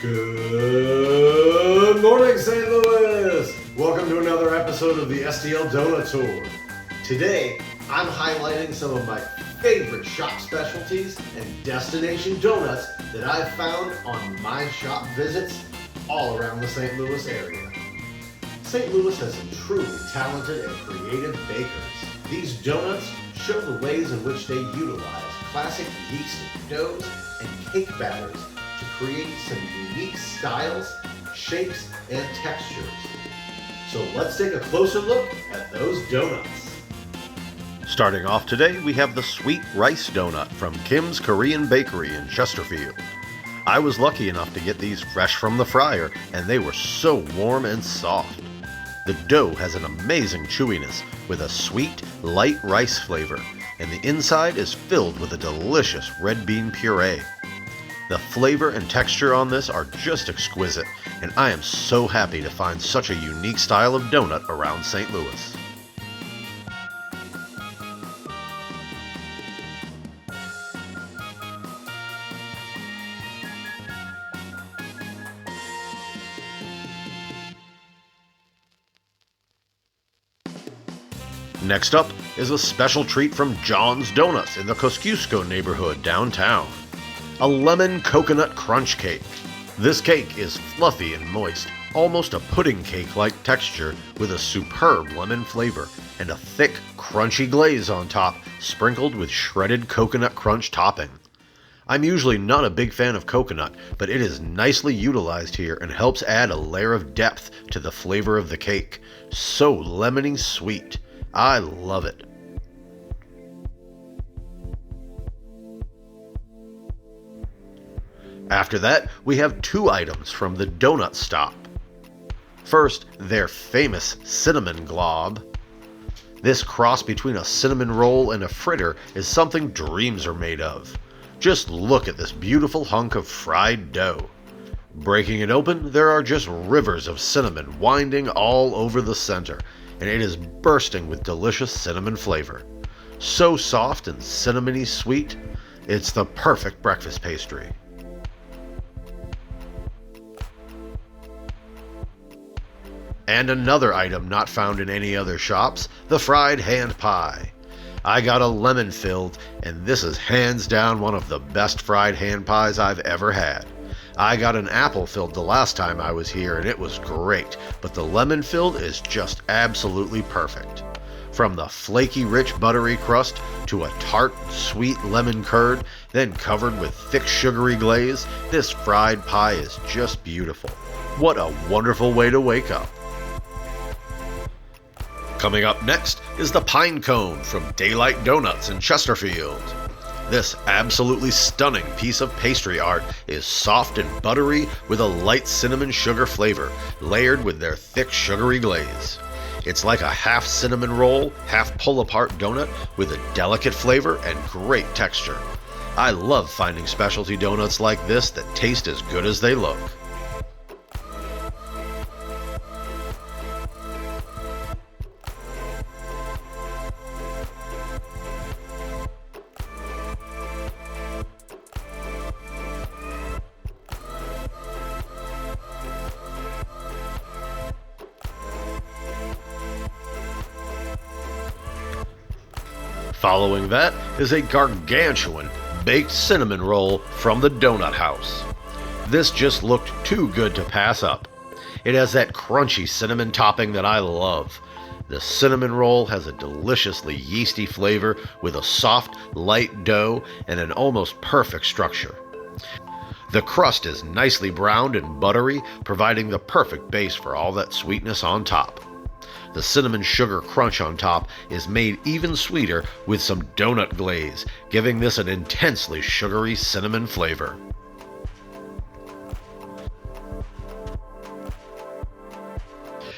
Good morning, St. Louis! Welcome to another episode of the STL Donut Tour. Today, I'm highlighting some of my favorite shop specialties and destination donuts that I've found on my shop visits all around the St. Louis area. St. Louis has some truly talented and creative bakers. These donuts show the ways in which they utilize classic yeast doughs and cake batters to create some unique styles, shapes, and textures. So let's take a closer look at those donuts. Starting off today, we have the Sweet Rice Donut from Kim's Korean Bakery in Chesterfield. I was lucky enough to get these fresh from the fryer, and they were so warm and soft. The dough has an amazing chewiness with a sweet, light rice flavor, and the inside is filled with a delicious red bean puree. The flavor and texture on this are just exquisite, and I am so happy to find such a unique style of donut around St. Louis. Next up is a special treat from John's Donuts in the Kosciuszko neighborhood downtown. A lemon coconut crunch cake. This cake is fluffy and moist, almost a pudding cake-like texture with a superb lemon flavor and a thick, crunchy glaze on top, sprinkled with shredded coconut crunch topping. I'm usually not a big fan of coconut, but it is nicely utilized here and helps add a layer of depth to the flavor of the cake. So lemony sweet. I love it. After that, we have two items from the donut stop. First, their famous cinnamon glob. This cross between a cinnamon roll and a fritter is something dreams are made of. Just look at this beautiful hunk of fried dough. Breaking it open, there are just rivers of cinnamon winding all over the center, and it is bursting with delicious cinnamon flavor. So soft and cinnamony sweet, it's the perfect breakfast pastry. And another item not found in any other shops, the fried hand pie. I got a lemon filled, and this is hands down one of the best fried hand pies I've ever had. I got an apple filled the last time I was here, and it was great, but the lemon filled is just absolutely perfect. From the flaky, rich, buttery crust to a tart, sweet lemon curd, then covered with thick, sugary glaze, this fried pie is just beautiful. What a wonderful way to wake up. Coming up next is the pinecone from Daylight Donuts in Chesterfield. This absolutely stunning piece of pastry art is soft and buttery with a light cinnamon sugar flavor, layered with their thick sugary glaze. It's like a half cinnamon roll, half pull-apart donut with a delicate flavor and great texture. I love finding specialty donuts like this that taste as good as they look. Following that is a gargantuan baked cinnamon roll from the Donut House. This just looked too good to pass up. It has that crunchy cinnamon topping that I love. The cinnamon roll has a deliciously yeasty flavor with a soft, light dough and an almost perfect structure. The crust is nicely browned and buttery, providing the perfect base for all that sweetness on top. The cinnamon sugar crunch on top is made even sweeter with some donut glaze, giving this an intensely sugary cinnamon flavor.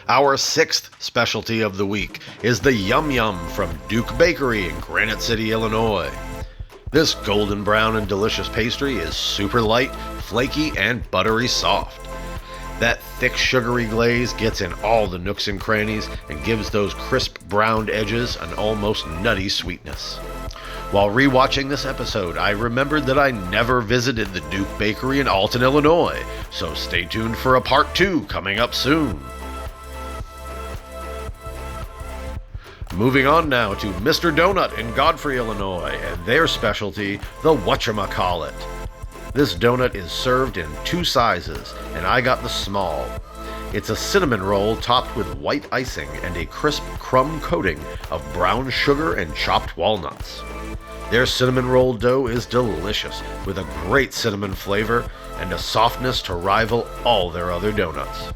Our sixth specialty of the week is the Yum Yum from Duke Bakery in Granite City, Illinois. This golden brown and delicious pastry is super light, flaky, and buttery soft. That thick sugary glaze gets in all the nooks and crannies and gives those crisp browned edges an almost nutty sweetness. While rewatching this episode, I remembered that I never visited the Duke Bakery in Alton, Illinois, so stay tuned for a part 2 coming up soon. Moving on now to Mr. Donut in Godfrey, Illinois, and their specialty, the whatchamacallit. This donut is served in 2 sizes, and I got the small. It's a cinnamon roll topped with white icing and a crisp crumb coating of brown sugar and chopped walnuts. Their cinnamon roll dough is delicious, with a great cinnamon flavor and a softness to rival all their other donuts.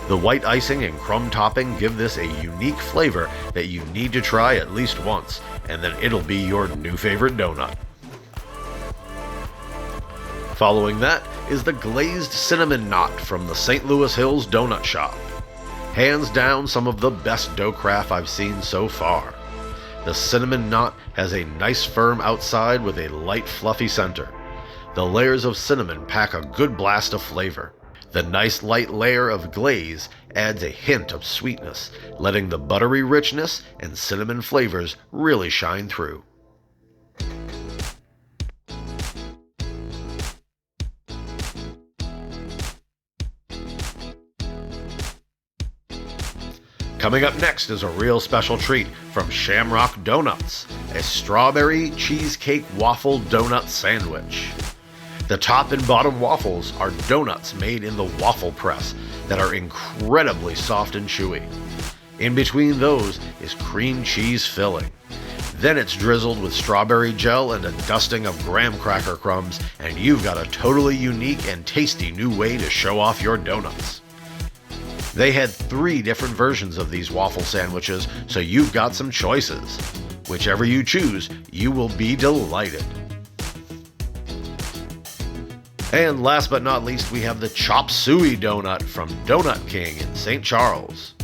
The white icing and crumb topping give this a unique flavor that you need to try at least once, and then it'll be your new favorite donut. Following that is the Glazed Cinnamon Knot from the St. Louis Hills Donut Shop. Hands down some of the best dough craft I've seen so far. The cinnamon knot has a nice firm outside with a light fluffy center. The layers of cinnamon pack a good blast of flavor. The nice light layer of glaze adds a hint of sweetness, letting the buttery richness and cinnamon flavors really shine through. Coming up next is a real special treat from Shamrock Donuts, a strawberry cheesecake waffle donut sandwich. The top and bottom waffles are donuts made in the waffle press that are incredibly soft and chewy. In between those is cream cheese filling. Then it's drizzled with strawberry gel and a dusting of graham cracker crumbs, and you've got a totally unique and tasty new way to show off your donuts. They had 3 different versions of these waffle sandwiches, so you've got some choices. Whichever you choose, you will be delighted. And last but not least, we have the chop suey donut from Donut King in St. Charles.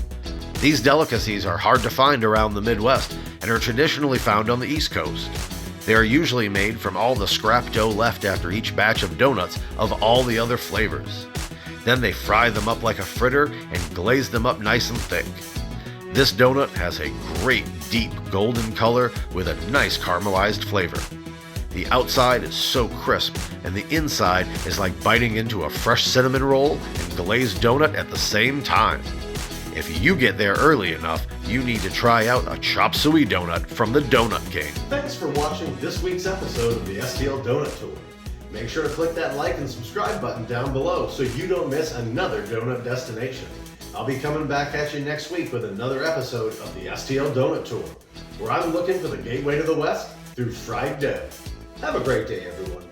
These delicacies are hard to find around the Midwest and are traditionally found on the East Coast. They are usually made from all the scrap dough left after each batch of donuts of all the other flavors. Then they fry them up like a fritter and glaze them up nice and thick. This donut has a great deep golden color with a nice caramelized flavor. The outside is so crisp, and the inside is like biting into a fresh cinnamon roll and glazed donut at the same time. If you get there early enough, you need to try out a chop suey donut from the Donut King. Thanks for watching this week's episode of the STL Donut Tour. Make sure to click that like and subscribe button down below so you don't miss another donut destination. I'll be coming back at you next week with another episode of the STL Donut Tour, where I'm looking for the gateway to the West through fried dough. Have a great day, everyone.